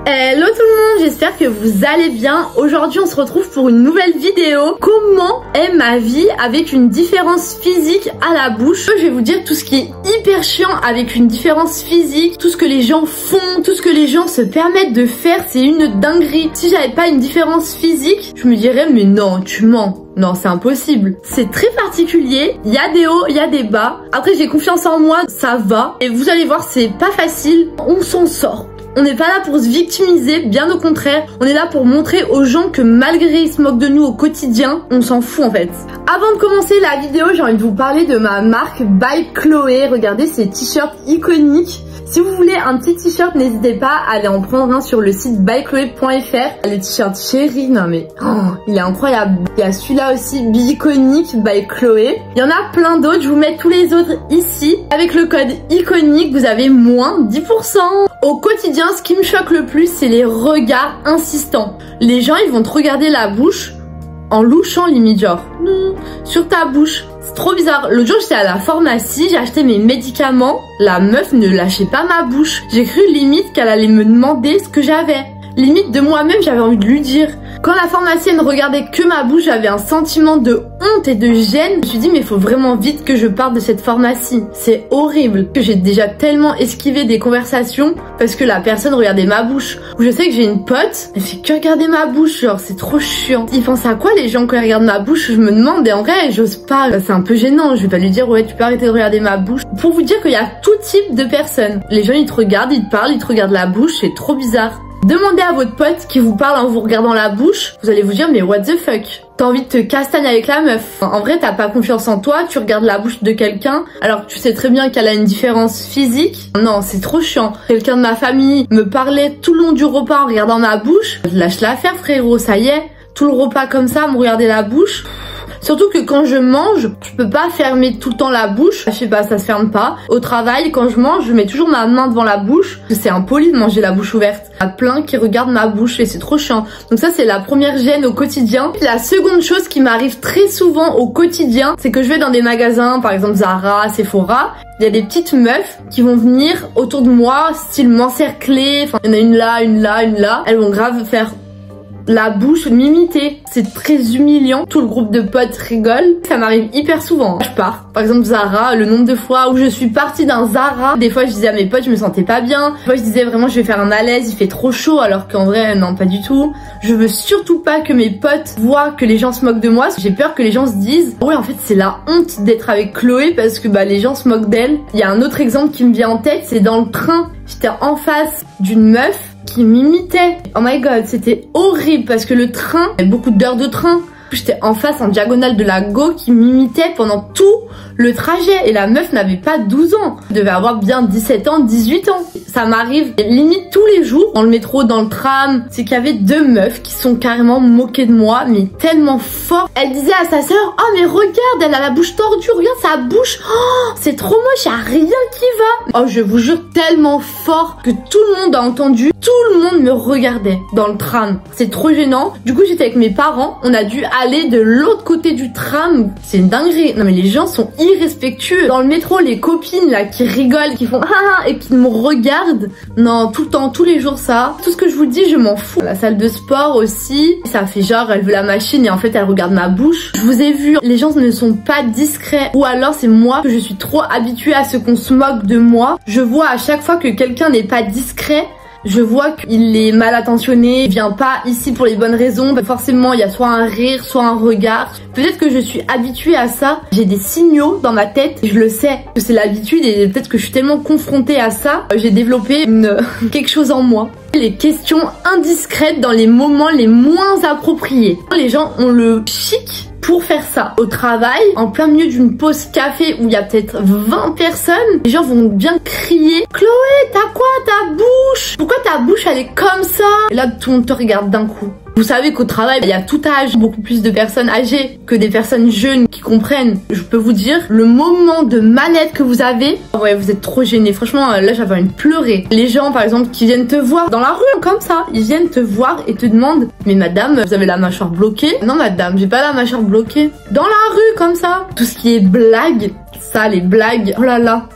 Hello tout le monde, j'espère que vous allez bien. Aujourd'hui on se retrouve pour une nouvelle vidéo. Comment est ma vie avec une différence physique à la bouche? Je vais vous dire tout ce qui est hyper chiant avec une différence physique, tout ce que les gens font, tout ce que les gens se permettent de faire, c'est une dinguerie. Si j'avais pas une différence physique, je me dirais mais non, tu mens. Non, c'est impossible. C'est très particulier. Il y a des hauts, il y a des bas. Après, j'ai confiance en moi, ça va. Et vous allez voir, c'est pas facile. On s'en sort. On n'est pas là pour se victimiser, bien au contraire. On est là pour montrer aux gens que malgré ils se moquent de nous au quotidien, on s'en fout en fait. Avant de commencer la vidéo, j'ai envie de vous parler de ma marque By Chloé. Regardez ces t-shirts iconiques. Si vous voulez un petit t-shirt, n'hésitez pas à aller en prendre un sur le site bychloé.fr. Le t-shirt chéri, non mais il est incroyable. Il y a celui-là aussi, Biconique by Chloé. Il y en a plein d'autres, je vous mets tous les autres ici. Avec le code iconique, vous avez moins 10%. Au quotidien, ce qui me choque le plus, c'est les regards insistants. Les gens, ils vont te regarder la bouche en louchant limite, genre sur ta bouche. C'est trop bizarre. L'autre jour, j'étais à la pharmacie, j'ai acheté mes médicaments. La meuf ne lâchait pas ma bouche. J'ai cru limite qu'elle allait me demander ce que j'avais. Limite de moi-même, j'avais envie de lui dire. Quand la pharmacienne regardait que ma bouche, j'avais un sentiment de honte et de gêne. Je me suis dit mais il faut vraiment vite que je parte de cette pharmacie. C'est horrible. J'ai déjà tellement esquivé des conversations parce que la personne regardait ma bouche. Je sais que j'ai une pote, elle fait que regarder ma bouche, genre c'est trop chiant. Ils pensent à quoi les gens quand ils regardent ma bouche? Je me demande et en vrai j'ose pas. C'est un peu gênant, je vais pas lui dire ouais tu peux arrêter de regarder ma bouche. Pour vous dire qu'il y a tout type de personnes. Les gens ils te regardent, ils te parlent, ils te regardent la bouche, c'est trop bizarre. Demandez à votre pote qui vous parle en vous regardant la bouche, vous allez vous dire mais what the fuck? T'as envie de te castagner avec la meuf. En vrai t'as pas confiance en toi, tu regardes la bouche de quelqu'un alors que tu sais très bien qu'elle a une différence physique. Non c'est trop chiant. Quelqu'un de ma famille me parlait tout le long du repas en regardant ma bouche. Lâche l'affaire frérot, ça y est. Tout le repas comme ça, me regarder la bouche. Surtout que quand je mange, je peux pas fermer tout le temps la bouche. Je sais pas, ça se ferme pas. Au travail, quand je mange, je mets toujours ma main devant la bouche. C'est impoli de manger la bouche ouverte. Il y a plein qui regardent ma bouche et c'est trop chiant. Donc ça, c'est la première gêne au quotidien. La seconde chose qui m'arrive très souvent au quotidien, c'est que je vais dans des magasins, par exemple Zara, Sephora. Il y a des petites meufs qui vont venir autour de moi, style m'encercler. Enfin, il y en a une là, une là, une là. Elles vont grave faire la bouche m'imiter, c'est très humiliant. Tout le groupe de potes rigole. Ça m'arrive hyper souvent. Je pars. Par exemple Zara, le nombre de fois où je suis partie d'un Zara, des fois je disais à mes potes je me sentais pas bien. Des fois je disais vraiment je vais faire un malaise, il fait trop chaud alors qu'en vrai non pas du tout. Je veux surtout pas que mes potes voient que les gens se moquent de moi. J'ai peur que les gens se disent ouais en fait c'est la honte d'être avec Chloé parce que bah les gens se moquent d'elle. Il y a un autre exemple qui me vient en tête, c'est dans le train. J'étais en face d'une meuf qui m'imitait. Oh my god, c'était horrible parce que le train, il y avait beaucoup d'heures de train. J'étais en face en diagonale de la go qui m'imitait pendant tout le trajet et la meuf n'avait pas 12 ans. Elle devait avoir bien 17 ans, 18 ans. Ça m'arrive limite tous les jours dans le métro, dans le tram. C'est qu'il y avait deux meufs qui sont carrément moquées de moi mais tellement fort. Elle disait à sa sœur oh mais regarde elle a la bouche tordue, regarde sa bouche. Oh c'est trop moche, y a rien qui va. Oh je vous jure tellement fort que tout le monde a entendu. Tout le monde me regardait dans le tram. C'est trop gênant. Du coup j'étais avec mes parents. On a dû aller de l'autre côté du tram. C'est une dinguerie. Non mais les gens sont irrespectueux. Dans le métro, les copines là qui rigolent, qui font ah et qui me regardent. Non, tout le temps, tous les jours ça. Tout ce que je vous dis, je m'en fous. La salle de sport aussi. Ça fait genre elle veut la machine et en fait elle regarde ma bouche. Je vous ai vu, les gens ne sont pas discrets. Ou alors c'est moi que je suis trop habituée à ce qu'on se moque de moi. Je vois à chaque fois que quelqu'un n'est pas discret. Je vois qu'il est mal attentionné, il vient pas ici pour les bonnes raisons. Forcément, il y a soit un rire, soit un regard. Peut-être que je suis habituée à ça. J'ai des signaux dans ma tête. Je le sais que c'est l'habitude et peut-être que je suis tellement confrontée à ça. J'ai développé quelque chose en moi. Les questions indiscrètes dans les moments les moins appropriés. Les gens ont le chic pour faire ça. Au travail, en plein milieu d'une pause café où il y a peut-être 20 personnes, les gens vont bien crier « Chloé, t'as quoi ta bouche? Pourquoi ta bouche elle est comme ça ?» Et là, tout le monde te regarde d'un coup. Vous savez qu'au travail, il y a tout âge, beaucoup plus de personnes âgées que des personnes jeunes qui comprennent. Je peux vous dire, le moment de mal-être que vous avez, ouais, vous êtes trop gênés. Franchement, là, j'avais envie de pleurer. Les gens, par exemple, qui viennent te voir dans la rue, comme ça, ils viennent te voir et te demandent « Mais madame, vous avez la mâchoire bloquée ?» Non, madame, j'ai pas la mâchoire bloquée. Dans la rue, comme ça. Tout ce qui est blague, ça, les blagues, oh là là.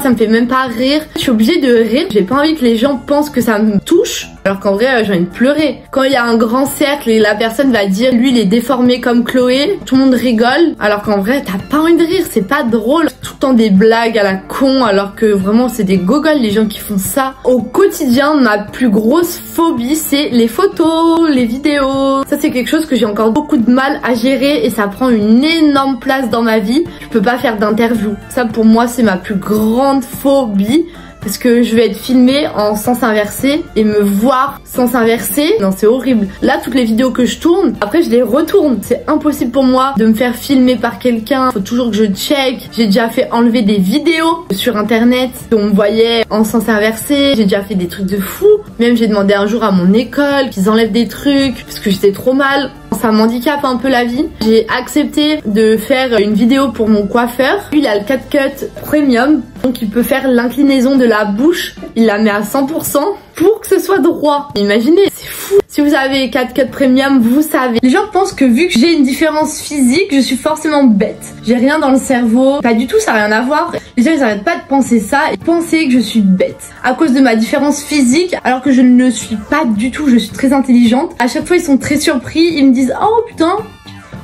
Ça me fait même pas rire. Je suis obligée de rire. J'ai pas envie que les gens pensent que ça me touche. Alors qu'en vrai, j'ai envie de pleurer. Quand il y a un grand cercle et la personne va dire, lui, il est déformé comme Chloé, tout le monde rigole. Alors qu'en vrai, t'as pas envie de rire. C'est pas drôle. Tout le temps des blagues à la con, alors que vraiment, c'est des gogoles, les gens qui font ça. Au quotidien, ma plus grosse phobie, c'est les photos, les vidéos. Ça, c'est quelque chose que j'ai encore beaucoup de mal à gérer et ça prend une énorme place dans ma vie. Je peux pas faire d'interview. Ça, pour moi, c'est ma plus grande phobie. Parce que je vais être filmée en sens inversé et me voir sens inversé. Non, c'est horrible. Là, toutes les vidéos que je tourne, après je les retourne. C'est impossible pour moi de me faire filmer par quelqu'un. Faut toujours que je check. J'ai déjà fait enlever des vidéos sur internet où on me voyait en sens inversé. J'ai déjà fait des trucs de fou. Même j'ai demandé un jour à mon école qu'ils enlèvent des trucs parce que j'étais trop mal. Ça m'handicape un peu la vie. J'ai accepté de faire une vidéo pour mon coiffeur. Lui, il a le 4Cut Premium. Donc il peut faire l'inclinaison de la bouche. Il la met à 100% pour que ce soit droit. Imaginez, c'est fou. Si vous avez 4Cut Premium, vous savez. Les gens pensent que vu que j'ai une différence physique, je suis forcément bête. J'ai rien dans le cerveau. Pas du tout, ça n'a rien à voir. Les gens, ils arrêtent pas de penser ça et penser que je suis bête. À cause de ma différence physique, alors que je ne le suis pas du tout. Je suis très intelligente. À chaque fois, ils sont très surpris. Ils me disent, oh putain,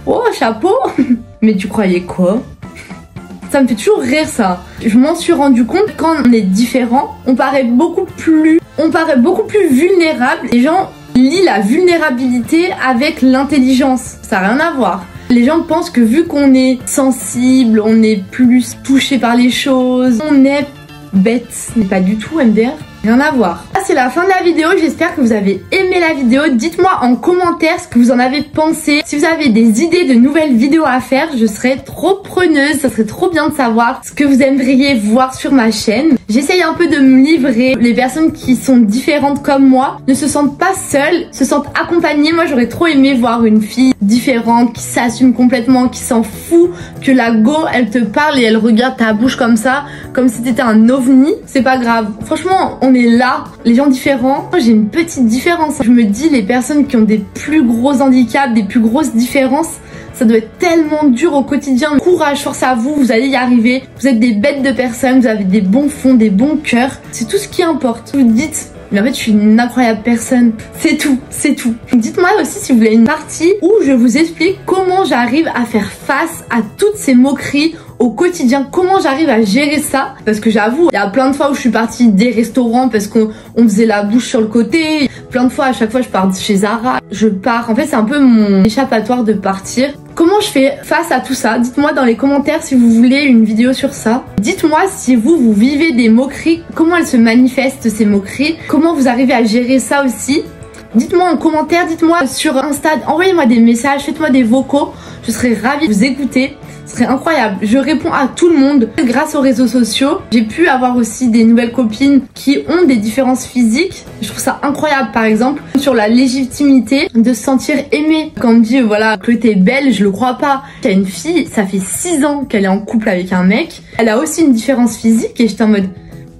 oh chapeau. Mais tu croyais quoi? Ça me fait toujours rire ça. Je m'en suis rendu compte, quand on est différent, on paraît beaucoup plus vulnérable. Les gens lient la vulnérabilité avec l'intelligence. Ça n'a rien à voir. Les gens pensent que vu qu'on est sensible, on est plus touché par les choses, on est bête. Mais pas du tout, MDR. Rien à voir. Là, c'est la fin de la vidéo. J'espère que vous avez aimé la vidéo. Dites-moi en commentaire ce que vous en avez pensé. Si vous avez des idées de nouvelles vidéos à faire, je serais trop preneuse. Ça serait trop bien de savoir ce que vous aimeriez voir sur ma chaîne. J'essaye un peu de me livrer. Les personnes qui sont différentes comme moi ne se sentent pas seules, se sentent accompagnées. Moi, j'aurais trop aimé voir une fille différente, qui s'assume complètement, qui s'en fout, que la go, elle te parle et elle regarde ta bouche comme ça, comme si t'étais un ovni. C'est pas grave. Franchement, on est là, les gens différents. Moi, j'ai une petite différence. Je me dis, les personnes qui ont des plus gros handicaps, des plus grosses différences, ça doit être tellement dur au quotidien. Courage, force à vous, vous allez y arriver. Vous êtes des bêtes de personnes, vous avez des bons fonds, des bons cœurs. C'est tout ce qui importe. Vous dites, mais en fait, je suis une incroyable personne. C'est tout, c'est tout. Dites-moi aussi si vous voulez une partie où je vous explique comment j'arrive à faire face à toutes ces moqueries au quotidien, comment j'arrive à gérer ça. Parce que j'avoue, il y a plein de fois où je suis partie des restaurants parce qu'on faisait la bouche sur le côté. Plein de fois, à chaque fois, je pars chez Zara. Je pars. En fait, c'est un peu mon échappatoire de partir. Comment je fais face à tout ça? Dites-moi dans les commentaires si vous voulez une vidéo sur ça. Dites-moi si vous vivez des moqueries, comment elles se manifestent ces moqueries, comment vous arrivez à gérer ça aussi. Dites-moi en commentaire, dites-moi sur Insta, envoyez-moi des messages, faites-moi des vocaux. Je serais ravie de vous écouter. Ce serait incroyable. Je réponds à tout le monde grâce aux réseaux sociaux. J'ai pu avoir aussi des nouvelles copines qui ont des différences physiques. Je trouve ça incroyable, par exemple, sur la légitimité de se sentir aimée. Quand on me dit, voilà, Chloé t'es belle, je le crois pas. Il y a une fille, ça fait 6 ans qu'elle est en couple avec un mec. Elle a aussi une différence physique et j'étais en mode,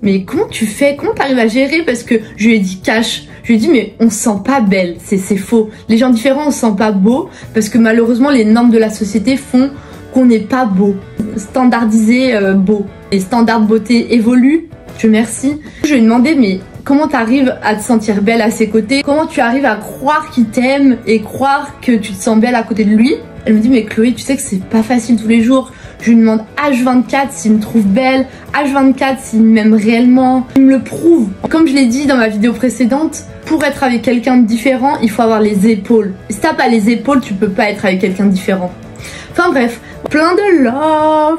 mais comment tu fais? Comment t'arrives à gérer? Parce que je lui ai dit cash. Je lui ai dit mais on se sent pas belle, c'est faux. Les gens différents on se sent pas beau parce que malheureusement les normes de la société font qu'on n'est pas beau. Standardisé beau. Les standards de beauté évoluent, Dieu merci. Je lui ai demandé mais comment t'arrives à te sentir belle à ses côtés? Comment tu arrives à croire qu'il t'aime et croire que tu te sens belle à côté de lui? Elle me dit mais Chloé tu sais que c'est pas facile tous les jours. Je lui demande H24 s'il me trouve belle, H24 s'il m'aime réellement. Il me le prouve. Comme je l'ai dit dans ma vidéo précédente, pour être avec quelqu'un de différent, il faut avoir les épaules. Si t'as pas les épaules, tu peux pas être avec quelqu'un de différent. Enfin bref, plein de love.